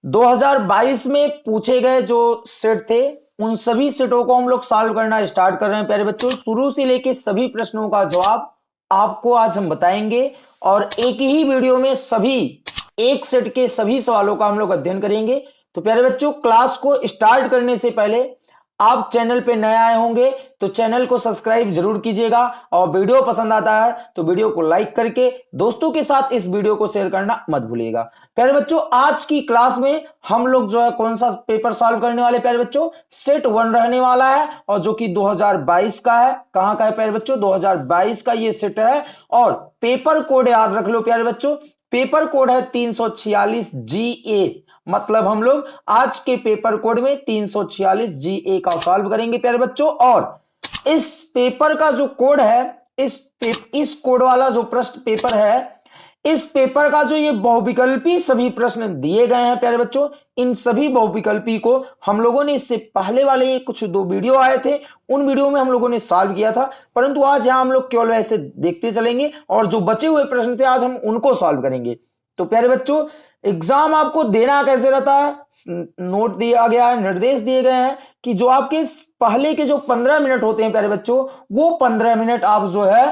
2022 में पूछे गए जो सेट थे उन सभी सेटों को हम लोग सॉल्व करना स्टार्ट कर रहे हैं प्यारे बच्चों। शुरू से लेके सभी प्रश्नों का जवाब आपको आज हम बताएंगे और एक ही वीडियो में सभी एक सेट के सभी सवालों का हम लोग अध्ययन करेंगे। तो प्यारे बच्चों, क्लास को स्टार्ट करने से पहले आप चैनल पे नए आए होंगे तो चैनल को सब्सक्राइब जरूर कीजिएगा और वीडियो पसंद आता है तो वीडियो को लाइक करके दोस्तों के साथ इस वीडियो को शेयर करना मत भूलिएगा। प्यारे बच्चों, आज की क्लास में हम लोग जो है कौन सा पेपर सॉल्व करने वाले प्यारे बच्चों, सेट 1 रहने वाला है और जो कि 2022 का है। कहां का है प्यारे बच्चों? 2022 का ये सेट है और पेपर कोड याद रख लो प्यारे बच्चों, पेपर कोड है 346 GA। मतलब हम लोग आज के पेपर कोड में 346 GA का सॉल्व करेंगे प्यारे बच्चों। और इस पेपर का जो कोड है, इस कोड वाला जो प्रश्न पेपर है, इस पेपर का जो ये बहुविकल्पी सभी प्रश्न दिए गए हैं प्यारे बच्चों, इन सभी बहुविकल्पी को हम लोगों ने इससे पहले वाले कुछ 2 वीडियो आए थे उन वीडियो में हम लोगों ने सॉल्व किया था, परंतु आज यहां हम लोग केवल ऐसे देखते चलेंगे और जो बचे हुए प्रश्न थे आज हम उनको सॉल्व करेंगे। तो प्यारे बच्चों, एग्जाम आपको देना कैसे रहता है, नोट दिया गया है, निर्देश दिए गए हैं कि जो आपके पहले के जो 15 मिनट होते हैं प्यारे बच्चों, वो 15 मिनट आप जो है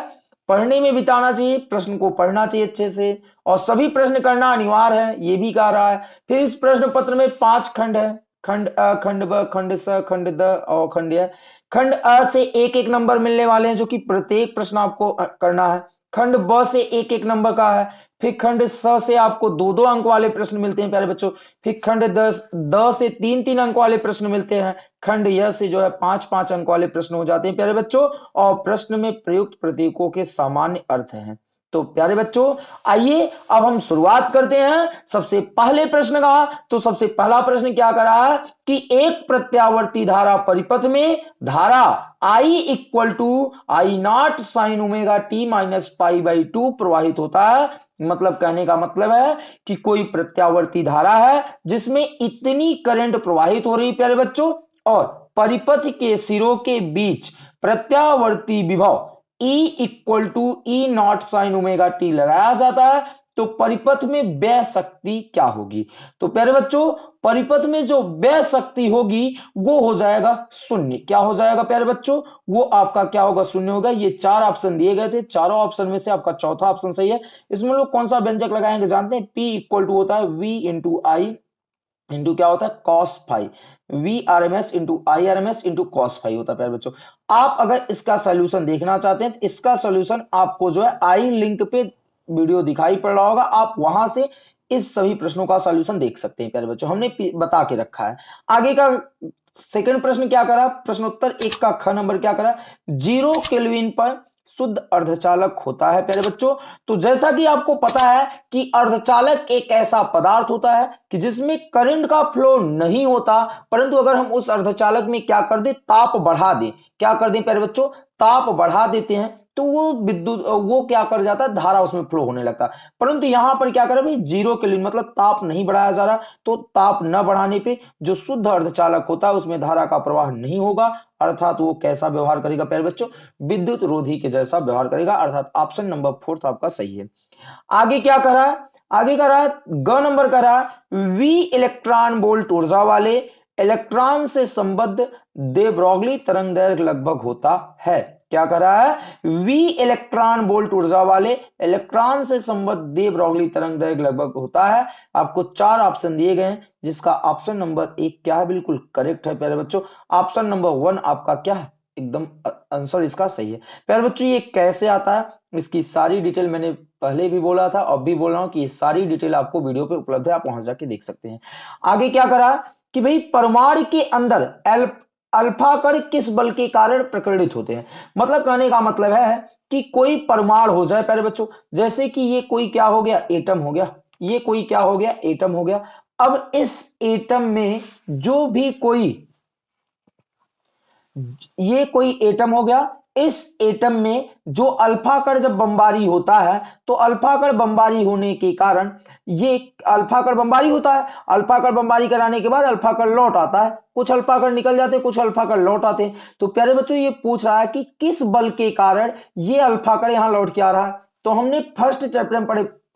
पढ़ने में बिताना चाहिए, प्रश्न को पढ़ना चाहिए अच्छे से और सभी प्रश्न करना अनिवार्य है, ये भी कह रहा है। फिर इस प्रश्न पत्र में 5 खंड है, खंड अ, खंड ब, खंड स, खंड द और खंड य। खंड अ से एक एक नंबर मिलने वाले हैं जो कि प्रत्येक प्रश्न आपको करना है। खंड ब से एक एक नंबर का है। फिर खंड स से आपको 2 2 अंक वाले प्रश्न मिलते हैं प्यारे बच्चों। फिर खंड द से 3 3 अंक वाले प्रश्न मिलते हैं। खंड य से जो है 5 5 अंक वाले प्रश्न हो जाते हैं प्यारे बच्चों और प्रश्न में प्रयुक्त प्रतीकों के सामान्य अर्थ हैं। तो प्यारे बच्चों, आइए अब हम शुरुआत करते हैं सबसे पहले प्रश्न का। तो सबसे पहला प्रश्न क्या कर रहा है कि एक प्रत्यावर्ती धारा परिपथ में धारा I equal to I naught sine omega t minus pi by 2 प्रवाहित होता है। मतलब कहने का मतलब है कि कोई प्रत्यावर्ती धारा है जिसमें इतनी करंट प्रवाहित हो रही प्यारे बच्चों और परिपथ के सिरों के बीच प्रत्यावर्ती विभव E equal to E naught sine omega t लगाया जाता है। तो परिपथ में व्यय शक्ति क्या होगी? तो प्यारे बच्चों, परिपथ में जो व्यय शक्ति होगी वो हो जाएगा शून्य। क्या हो जाएगा प्यारे बच्चों? वो आपका क्या होगा? शून्य होगा। ये 4 ऑप्शन दिए गए थे, चारों ऑप्शन में से आपका चौथा ऑप्शन सही है। इसमें लोग कौन सा व्यंजक लगाएंगे जानते हैं? P इक्वल टू होता है V इंटू आई इंटू क्या होता है? Cos phi. V R M S into I R M S into cos phi होता है प्यारे बच्चों। आप अगर इसका सोल्यूशन देखना चाहते हैं तो इसका सोल्यूशन आपको जो है आई लिंक पे वीडियो दिखाई पड़ रहा होगा, आप वहां से इस सभी प्रश्नों का सोल्यूशन देख सकते हैं प्यारे बच्चों, हमने बता के रखा है। आगे का सेकंड प्रश्न क्या करा? प्रश्नोत्तर 1 का ख नंबर क्या करा? 0 केल्विन पर शुद्ध अर्धचालक होता है प्यारे बच्चों। तो जैसा कि आपको पता है कि अर्धचालक एक ऐसा पदार्थ होता है कि जिसमें करंट का फ्लो नहीं होता, परंतु अगर हम उस अर्धचालक में क्या कर दें? ताप बढ़ा दें। क्या कर दें प्यारे बच्चों? ताप बढ़ा देते हैं तो वो विद्युत वो क्या कर जाता है? धारा उसमें फ्लो होने लगता है। परंतु यहां पर क्या करें भाई? 0 केल्विन मतलब ताप नहीं बढ़ाया जा रहा, तो ताप न बढ़ाने पे जो शुद्ध अर्धचालक होता है उसमें धारा का प्रवाह नहीं होगा, अर्थात वो कैसा व्यवहार करेगा प्यारे बच्चों? विद्युत रोधी के जैसा व्यवहार करेगा, अर्थात ऑप्शन नंबर 4 आपका सही है। आगे क्या कर रहा है? आगे कर रहा है ग नंबर कर रहा है वी इलेक्ट्रॉन वोल्ट ऊर्जा वाले इलेक्ट्रॉन से संबद्ध दे ब्रोगली तरंग दैर्घ्य लगभग होता है। क्या कर रहा है? वी इलेक्ट्रॉन वोल्ट ऊर्जा वाले इलेक्ट्रॉन से संबद्ध दे ब्रोगली तरंग दैर्घ्य लगभग होता है। आपको 4 ऑप्शन दिए गए हैं जिसका ऑप्शन नंबर 1 क्या है? बिल्कुल करेक्ट है प्यारे बच्चों। ऑप्शन नंबर 1 आपका क्या है? एकदम आंसर इसका सही है। प्यारे बच्चों, ये कैसे आता है इसकी सारी डिटेल मैंने पहले भी बोला था, अब भी बोल रहा हूं कि ये सारी डिटेल आपको वीडियो पे उपलब्ध है, आप वहां जाके देख सकते हैं। आगे क्या करा कि भाई परमाणु के अंदर अल्फा कण किस बल के कारण प्रकटित होते हैं? मतलब कहने का मतलब है कि कोई परमाणु हो जाए प्यारे बच्चों, जैसे कि ये कोई क्या हो गया? एटम हो गया। ये कोई क्या हो गया? एटम हो गया। अब इस एटम में जो भी कोई ये कोई एटम हो गया, इस एटम में जो अल्फा कण जब बमबारी होता है तो अल्फा कण बमबारी होने के कारण ये अल्फा कण बमबारी होता है, अल्फा कण बमबारी कराने के बाद अल्फा कण लौट आता है, कुछ अल्फा कण निकल जाते हैं, कुछ अल्फा कण लौट आते हैं। तो प्यारे बच्चों, ये पूछ रहा है कि किस बल के कारण ये अल्फा कण यहां लौट के आ रहा है। तो हमने फर्स्ट चैप्टर में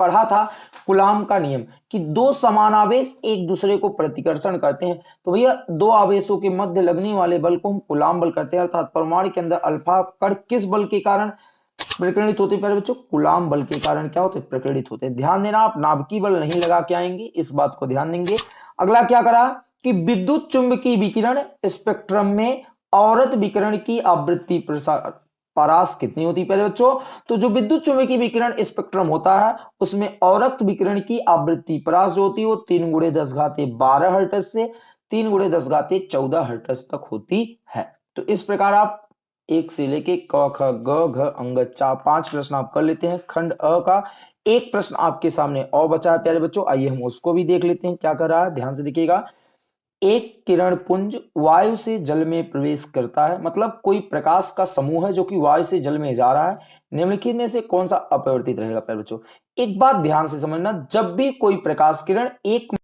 पढ़ा था कूलाम का नियम कि दो समान आवेश एक दूसरे को प्रतिकर्षण करते हैं। तो भैया दो आवेशों के मध्य लगने वाले बल को हम कूलाम बल कहते हैं, अर्थात परमाणु के अंदर अल्फा कण किस बल के कारण प्रकीर्णित होते हैं? प्यारे बच्चों, कूलाम बल के कारण क्या होते हैं? प्रकीर्णित होते हैं। ध्यान देना, आप नाभिकीय बल नहीं लगा के आएंगे, इस बात को ध्यान देंगे। अगला क्या करा कि विद्युत चुंबकीय विकिरण स्पेक्ट्रम में औरत विकिरण की आवृत्ति परास कितनी होती है? प्यारे बच्चों, तो जो विद्युत चुंबकीय विकिरण स्पेक्ट्रम होता है उसमें औरत विकिरण की आवृत्ति परास जो होती है वो 3 × 10⁻12 हर्ट्ज से 3 × 10⁻14 हर्ट्ज तक होती है। तो इस प्रकार आप एक से लेके क ख ग घ अंग 5 प्रश्न आप कर लेते हैं। खंड अ का एक प्रश्न आपके सामने और बचा है प्यारे बच्चों, आइए हम उसको भी देख लेते हैं क्या कर रहा है, ध्यान से देखिएगा। एक किरण पुंज वायु से जल में प्रवेश करता है, मतलब कोई प्रकाश का समूह है जो कि वायु से जल में जा रहा है, निम्नलिखित में से कौन सा अपरिवर्तित रहेगा? प्यारे बच्चों एक बात ध्यान से समझना, जब भी कोई प्रकाश किरण एक